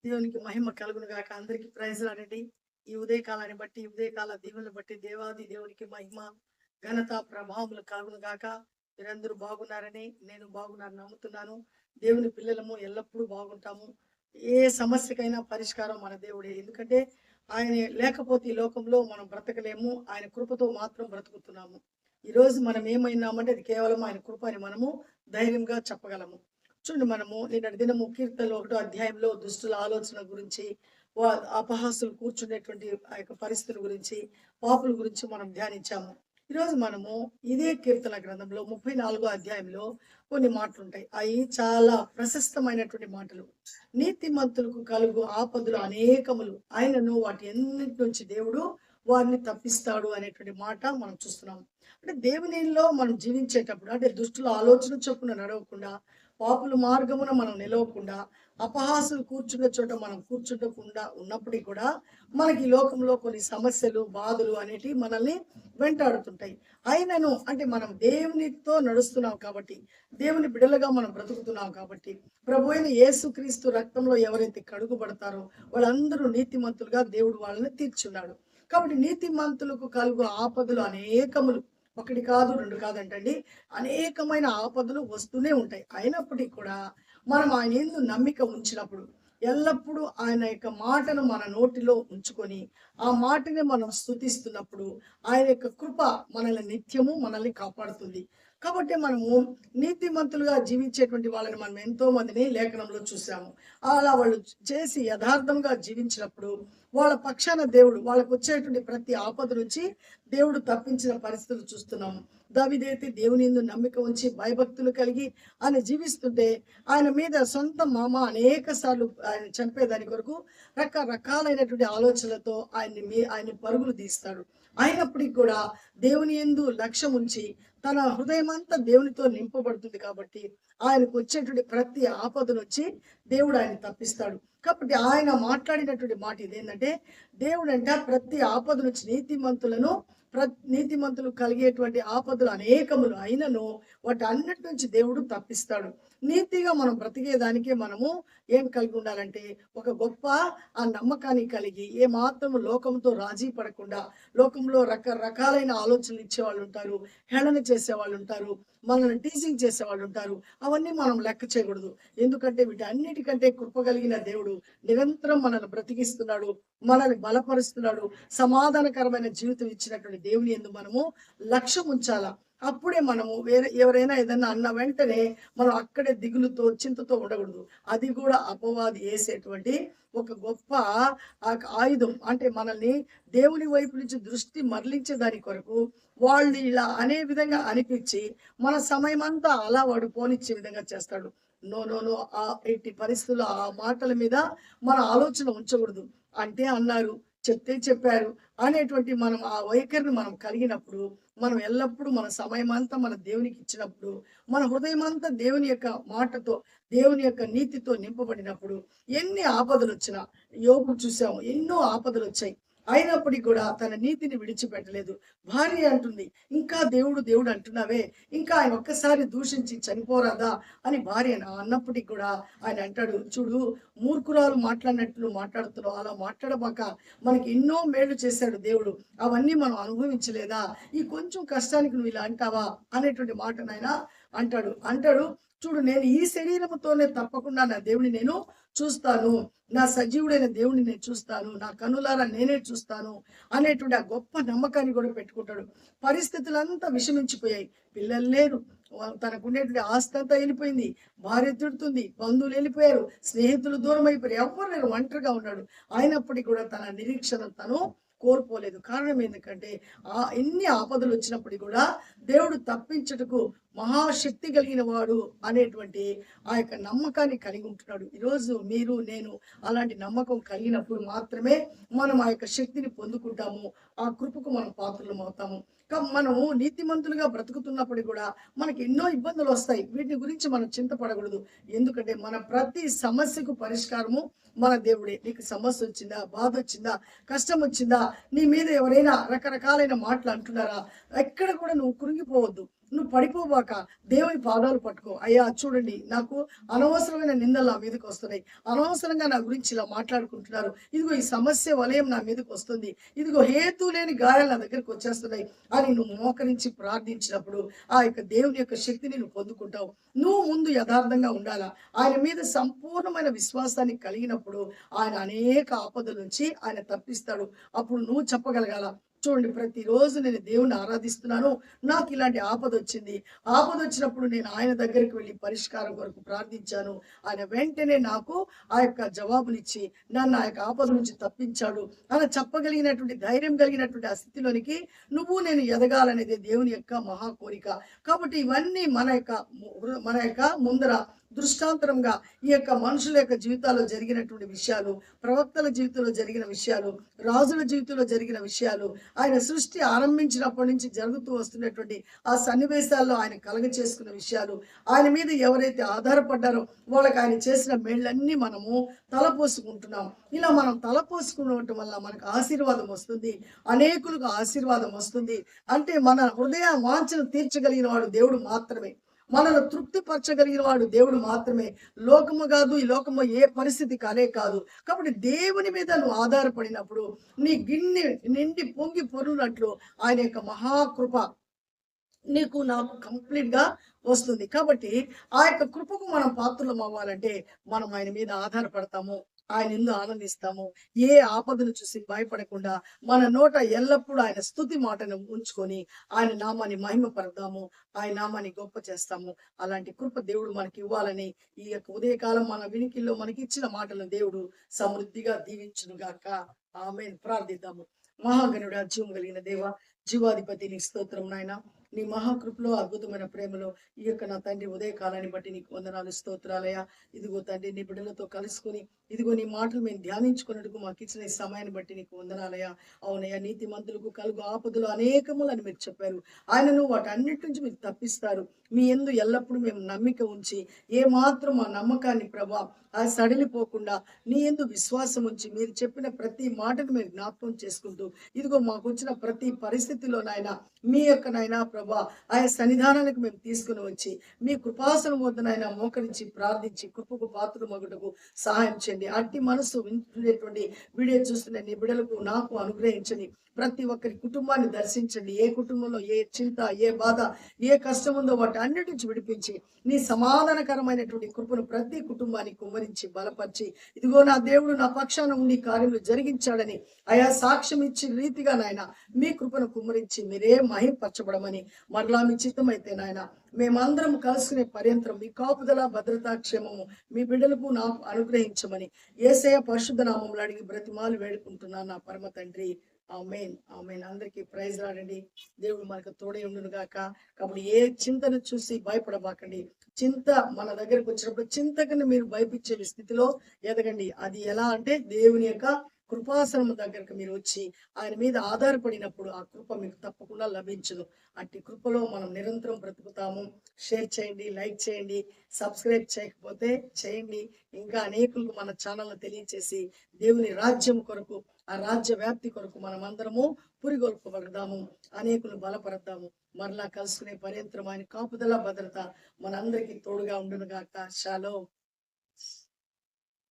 దేవునికి మహిమ కలుగును గాక. అందరికీ ప్రైజ్‌లాడండి. ఈ ఉదయకాలాన్ని బట్టి, ఈ ఉదయకాల దీవెనలు బట్టి దేవాది దేవునికి మహిమ, ఘనత, ప్రభావములు కలుగును గాక. మీరందరూ బాగున్నారని, నేను బాగున్నానని నమ్ముతున్నాను. దేవుని పిల్లలము ఎల్లప్పుడూ బాగుంటాము. ఏ సమస్యకైనా పరిష్కారం మన దేవుడే. ఎందుకంటే ఆయన లేకపోతే ఈ లోకంలో మనం బ్రతకలేము. ఆయన కృపతో మాత్రం బ్రతుకుతున్నాము. ఈరోజు మనం ఏమైనామంటే అది కేవలం ఆయన కృప అని మనము ధైర్యంగా చెప్పగలము. చూడండి, మనము నిన్నటి దినము కీర్తనలో 1 అధ్యాయంలో దుష్టుల ఆలోచన గురించి, అపహాసులు కూర్చునేటువంటి ఆ యొక్క పరిస్థితుల గురించి, పాపుల గురించి మనం ధ్యానించాము. ఈరోజు మనము ఇదే కీర్తన గ్రంథంలో 34 అధ్యాయంలో కొన్ని మాటలుంటాయి. అవి చాలా ప్రశస్తమైనటువంటి మాటలు. నీతిమంతులకు కలుగు ఆపదలు అనేకములు, ఆయనను వాటి అన్నిటి నుంచి దేవుడు వారిని తప్పిస్తాడు అనేటువంటి మాట మనం చూస్తున్నాం. అంటే దేవునిలో మనం జీవించేటప్పుడు, అంటే దుష్టుల ఆలోచన చొప్పున నడవకుండా, పాపుల మార్గమున మనం నిలవకుండా, అపహాసులు కూర్చున్న చోట మనం కూర్చుంటకుండా ఉన్నప్పటికీ కూడా మనకి ఈ లోకంలో కొన్ని సమస్యలు, బాధలు అనేటివి మనల్ని వెంటాడుతుంటాయి. అయినను అంటే మనం దేవునితో నడుస్తున్నాం కాబట్టి, దేవుని బిడ్డలుగా మనం బ్రతుకుతున్నాం కాబట్టి, ప్రభు అయిన యేసుక్రీస్తు రక్తంలో ఎవరైతే కడుగుబడతారో వాళ్ళందరూ నీతిమంతులుగా దేవుడు వాళ్ళని తీర్చున్నాడు. కాబట్టి నీతిమంతులకు కలుగు ఆపదలు అనేకములు, ఒకటి కాదు, రెండు కాదంటండి. అనేకమైన ఆపదలు వస్తూనే ఉంటాయి. అయినప్పటికీ కూడా మనం ఆయన యందు నమ్మిక ఉంచినప్పుడు, ఎల్లప్పుడూ ఆయన యొక్క మాటను మన నోటిలో ఉంచుకొని, ఆ మాటని మనం స్తుతిస్తున్నప్పుడు, ఆయన యొక్క కృప మనల్ని కాపాడుతుంది. కాబట్టి మనము నీతిమంతులుగా జీవించేటువంటి వాళ్ళని మనం ఎంతో మందిని లేఖనంలో చూసాము. అలా వాళ్ళు చేసి యథార్థంగా జీవించినప్పుడు వాళ్ళ పక్షాన దేవుడు వాళ్ళకు వచ్చేటువంటి ప్రతి ఆపద నుంచి దేవుడు తప్పించిన పరిస్థితులు చూస్తున్నాము. దావీదైతే దేవుని యందు నమ్మిక ఉంచి భయభక్తులు కలిగి ఆయన జీవిస్తుంటే, ఆయన మీద సొంత మామ అనేక సార్లు ఆయన చంపేదాని కొరకు రకరకాలైనటువంటి ఆలోచనలతో ఆయన్ని పరుగులు తీస్తాడు. అయినప్పటికీ కూడా దేవుని యందు లక్ష్యం ఉంచి తన హృదయం అంతా దేవునితో నింపబడుతుంది కాబట్టి ఆయనకు వచ్చేటువంటి ప్రతి ఆపద నుంచి దేవుడు ఆయన తప్పిస్తాడు. కాబట్టి ఆయన మాట్లాడినటువంటి మాట ఇదేంటంటే, దేవుడంట ప్రతి ఆపద నుంచి నీతిమంతులు కలిగేటువంటి ఆపదలు అనేకములు అయినను వాటి అన్నిటి నుంచి దేవుడు తప్పిస్తాడు. నీతిగా మనం బ్రతికేదానికే మనము ఏం కలిగి ఉండాలంటే, ఒక గొప్ప ఆ నమ్మకాన్ని కలిగి ఏ మాత్రము లోకంతో రాజీ పడకుండా, లోకంలో రకరకాలైన ఆలోచనలు ఇచ్చేవాళ్ళు ఉంటారు, హేళన చేసేవాళ్ళు ఉంటారు, మనల్ని టీచింగ్ చేసేవాళ్ళు ఉంటారు. అవన్నీ మనం లెక్క చేయకూడదు. ఎందుకంటే వీటన్నిటికంటే కృప కలిగిన దేవుడు నిరంతరం మనల్ని బ్రతికిస్తున్నాడు, మనల్ని బలపరుస్తున్నాడు. సమాధానకరమైన జీవితం ఇచ్చినటువంటి దేవుని యందు మనము లక్ష్యం ఉంచాలా. అప్పుడే మనము ఎవరైనా ఏదన్నా అన్న వెంటనే మనం అక్కడే దిగులుతో, చింతతో ఉండకూడదు. అది కూడా అపవాది వేసేటువంటి ఒక గొప్ప ఆయుధం. అంటే మనల్ని దేవుని వైపు నుంచి దృష్టి మరలించే దాని కొరకు వాళ్ళు ఇలా అనే విధంగా అనిపించి మన సమయం అంతా అలా వాడు పోనిచ్చే విధంగా చేస్తాడు. నో నో నో, ఎట్టి పరిస్థితుల్లో ఆ మాటల మీద మన ఆలోచన ఉంచకూడదు. అంటే అన్నారు, చెప్తే చెప్పారు అనేటువంటి మనం ఆ వైఖరిని మనం కలిగినప్పుడు, మనం ఎల్లప్పుడూ మన సమయం అంతా మన దేవునికి ఇచ్చినప్పుడు, మన హృదయం అంతా దేవుని యొక్క మాటతో, దేవుని యొక్క నీతితో నింపబడినప్పుడు, ఎన్ని ఆపదలు వచ్చినా, యోబు చూసాము, ఎన్నో ఆపదలు వచ్చాయి. అయినప్పటికీ కూడా తన నీతిని విడిచిపెట్టలేదు. భార్య అంటుంది, ఇంకా దేవుడు దేవుడు అంటున్నావే, ఇంకా ఆయన ఒక్కసారి దూషించి చనిపోరాదా అని భార్య అన్నప్పటికీ కూడా ఆయన అంటాడు, చూడు, మూర్ఖురాలు మాట్లాడినట్టు నువ్వు మాట్లాడుతున్నావు, అలా మాట్లాడబాక. మనకి ఎన్నో మేళ్లు చేశాడు దేవుడు, అవన్నీ మనం అనుభవించలేదా? ఈ కొంచెం కష్టానికి నువ్వు ఇలా అంటావా అనేటువంటి మాట నాయన అంటాడు. చూడు, నేను ఈ శరీరముతోనే తప్పకుండా నా దేవుని నేను చూస్తాను, నా సజీవుడైన దేవుని నేను చూస్తాను, నా కన్నులారా నేనే చూస్తాను అనేటువంటి ఆ గొప్ప నమ్మకాన్ని కూడా పెట్టుకుంటాడు. పరిస్థితులంతా విషమించిపోయాయి, పిల్లలు లేరు, తనకుండేటువంటి ఆస్తి అంతా వెళ్ళిపోయింది, భార్య తిడుతుంది, బంధువులు వెళ్ళిపోయారు, స్నేహితులు దూరం అయిపోయారు, ఎవ్వరు లేరు, ఒంటరిగా ఉన్నాడు. అయినప్పటికీ కూడా తన నిరీక్షణ తను కోల్పోలేదు. కారణం ఏంటంటే, ఎన్ని ఆపదలు వచ్చినప్పటికీ కూడా దేవుడు తప్పించుటకు మహాశక్తి కలిగిన వాడు అనేటువంటి ఆ యొక్క నమ్మకాన్ని కలిగి ఉంటున్నాడు. ఈరోజు మీరు నేను అలాంటి నమ్మకం కలిగినప్పుడు మాత్రమే మనం ఆ యొక్క శక్తిని పొందుకుంటాము, ఆ కృపకు మనం పాత్రలం అవుతాము. మనము నీతిమంతులుగా బ్రతుకుతున్నప్పుడు కూడా మనకి ఎన్నో ఇబ్బందులు వస్తాయి. వీటి గురించి మనం చింతపడకూడదు. ఎందుకంటే మన ప్రతి సమస్యకు పరిష్కారము మన దేవుడే. నీకు సమస్య వచ్చిందా, బాధ వచ్చిందా, కష్టం వచ్చిందా, నీ మీద ఎవరైనా రకరకాలైన మాటలు అంటున్నారా, ఎక్కడ కూడా నువ్వు కృంగిపోవద్దు. నువ్వు పడిపోబాక, దేవుని పాదాలు పట్టుకో. అయ్యా చూడండి, నాకు అనవసరమైన నిందలు నా మీదకి వస్తున్నాయి, అనవసరంగా నా గురించి ఇలా మాట్లాడుకుంటున్నారు, ఇదిగో ఈ సమస్య వలయం నా మీదకి వస్తుంది, ఇదిగో హేతు లేని గాయాలు నా దగ్గరికి వచ్చేస్తున్నాయి అని నువ్వు మోకరించి ప్రార్థించినప్పుడు ఆ యొక్క దేవుని యొక్క శక్తిని నువ్వు పొందుకుంటావు. నువ్వు ముందు యథార్థంగా ఉండాలా. ఆయన మీద సంపూర్ణమైన విశ్వాసాన్ని కలిగినప్పుడు ఆయన అనేక ఆపదల నుంచి ఆయన తప్పిస్తాడు. అప్పుడు నువ్వు చెప్పగలగాల, చూడండి ప్రతిరోజు నేను దేవుణ్ణి ఆరాధిస్తున్నాను, నాకు ఇలాంటి ఆపద వచ్చింది, ఆపద వచ్చినప్పుడు నేను ఆయన దగ్గరికి వెళ్ళి పరిష్కారం కొరకు ప్రార్థించాను, ఆయన వెంటనే నాకు ఆ యొక్క జవాబునిచ్చి నన్ను ఆ యొక్క ఆపద నుంచి తప్పించాడు అలా చెప్పగలిగినటువంటి ధైర్యం కలిగినటువంటి ఆ స్థితిలోనికి నువ్వు నేను ఎదగాలనేది దేవుని యొక్క మహా కోరిక. కాబట్టి ఇవన్నీ మన యొక్క ముందర దృష్టాంతరంగా ఈ యొక్క మనుషుల యొక్క జీవితాల్లో జరిగినటువంటి విషయాలు, ప్రవక్తల జీవితంలో జరిగిన విషయాలు, రాజుల జీవితంలో జరిగిన విషయాలు, ఆయన సృష్టి ఆరంభించినప్పటి నుంచి జరుగుతూ వస్తున్నటువంటి ఆ సన్నివేశాల్లో ఆయన కలగ చేసుకున్న విషయాలు, ఆయన మీద ఎవరైతే ఆధారపడ్డారో వాళ్ళకి ఆయన చేసిన మేళ్ళన్నీ మనము తలపోసుకుంటున్నాం. ఇలా మనం తలపోసుకునటం వల్ల మనకు ఆశీర్వాదం వస్తుంది, అనేకులకు ఆశీర్వాదం వస్తుంది. అంటే మన హృదయ వాంఛను తీర్చగలిగిన వాడు దేవుడు మాత్రమే, మనల్ని తృప్తిపరచగలిగిన వాడు దేవుడు మాత్రమే. లోకము కాదు, ఈ లోకము ఏ పరిస్థితి కానే కాదు. కాబట్టి దేవుని మీద నువ్వు ఆధారపడినప్పుడు నీ గిన్నె నిండి పొంగి పొరునట్లు ఆయన యొక్క మహాకృప నీకు నాకు కంప్లీట్ గా వస్తుంది. కాబట్టి ఆ యొక్క కృపకు మనం పాత్రలం అవ్వాలంటే మనం ఆయన మీద ఆధారపడతాము, ఆయన ఎందు ఆనందిస్తాము. ఏ ఆపదను చూసి భయపడకుండా మన నోట ఎల్లప్పుడూ ఆయన స్తుతి మాటను ఉంచుకొని ఆయన నామాన్ని మహిమపడతాము, ఆయన నామాన్ని గొప్ప చేస్తాము. అలాంటి కృప దేవుడు మనకి ఇవ్వాలని ఈ యొక్క ఉదయకాలం మన వినికిల్లో మనకి ఇచ్చిన మాటలను దేవుడు సమృద్ధిగా దీవించును గాక. ఆమేన్. ప్రార్థిద్దాము. మహాగణుడా, జీవం కలిగిన దేవ, జీవాధిపతి, నీ స్తోత్రం నాయన. నీ మహాకృపలో అద్భుతమైన ప్రేమలో ఈ యొక్క నా తండ్రి ఉదయకాలాన్ని బట్టి నీకు వందనాలు, స్తోత్రాలయ. ఇదిగో తండ్రి, నీ బిడ్డలతో కలుసుకుని ఇదిగో నీ మాటలు మేము ధ్యానించుకున్నట్టుకు మాకు ఇచ్చిన ఈ సమయాన్ని బట్టి నీకు వందనాలయ. అవునయ్యా, నీతి మంతులకు కలుగు ఆపదలు అనేకములు అని మీరు చెప్పారు. ఆయనను వాటి అన్నిటి నుంచి మీరు తప్పిస్తారు. మీ యందు ఎల్లప్పుడూ మేము నమ్మిక ఉంచి ఏ మాత్రం ఆ నమ్మకాన్ని ప్రభా ఆ సడిలిపోకుండా నీ యందు విశ్వాసం ఉంచి మీరు చెప్పిన ప్రతి మాటను మీరు జ్ఞాపకం చేసుకుంటూ ఇదిగో మాకు వచ్చిన ప్రతి పరిస్థితిలో నాయన మీ యొక్క నాయన ప్రభా ఆయన సన్నిధానానికి మేము తీసుకుని వచ్చి మీ కృపాసనం వద్ద నాయన మోకరించి ప్రార్థించి కృపకు పాత్ర మగుటకు సహాయం చేయండి. అట్టి మనసు వింటున్నటువంటి వీడియో చూస్తున్న నీ బిడ్డలకు నాకు అనుగ్రహించండి. ప్రతి ఒక్కరి కుటుంబాన్ని దర్శించండి. ఏ కుటుంబంలో ఏ చింత, ఏ బాధ, ఏ కష్టం ఉందో వాటి అన్నిటి నుంచి విడిపించి నీ సమాధానకరమైనటువంటి కృపను ప్రతి కుటుంబానికి కుమ్మరించి బలపరిచి ఇదిగో నా దేవుడు నా పక్షాన ఉండి కార్యములు జరిగించాడని ఆయా సాక్ష్యం ఇచ్చిన రీతిగా నాయన మీ కృపను కుమ్మరించి మీరే మహింపరచబడమని మరలా మీ చిత్తమైతే నాయన మేమందరం కలుసుకునే పర్యంతరం మీ కాపుదల, భద్రతా, క్షేమము మీ బిడ్డలకు నాకు అనుగ్రహించమని యేసయ్య పరిశుద్ధ నామములో అడిగి బ్రతిమాలు వేడుకుంటున్నాను నా పరమ తండ్రి. ఆమేన్, ఆమేన్. అందరికీ ప్రైజ్ రాడండి. దేవుడు మనకు తోడే ఉండును గాక. కాబట్టి ఏ చింతను చూసి భయపడబాకండి. చింత మన దగ్గరకు వచ్చినప్పుడు చింతకుని మీరు భయపించే స్థితిలో ఎదగండి. అది ఎలా అంటే దేవుని యొక్క కృపాసనం దగ్గరకు మీరు వచ్చి ఆయన మీద ఆధారపడినప్పుడు ఆ కృప మీకు తప్పకుండా లభించదు. అట్టి కృపలో మనం నిరంతరం బ్రతుకుతాము. షేర్ చేయండి, లైక్ చేయండి, సబ్స్క్రైబ్ చేయకపోతే చేయండి. ఇంకా అనేకులకు మన ఛానల్ తెలియచేసి దేవుని రాజ్యం కొరకు, ఆ రాజ్య వ్యాప్తి కొరకు మనం అందరము పురిగొల్పబడదాము, అనేకులు బలపడదాము. మరలా కలుసుకునే పర్యంతరం ఆయన కాపుదల, భద్రత మనందరికీ తోడుగా ఉండును గాక. షాలోమ్.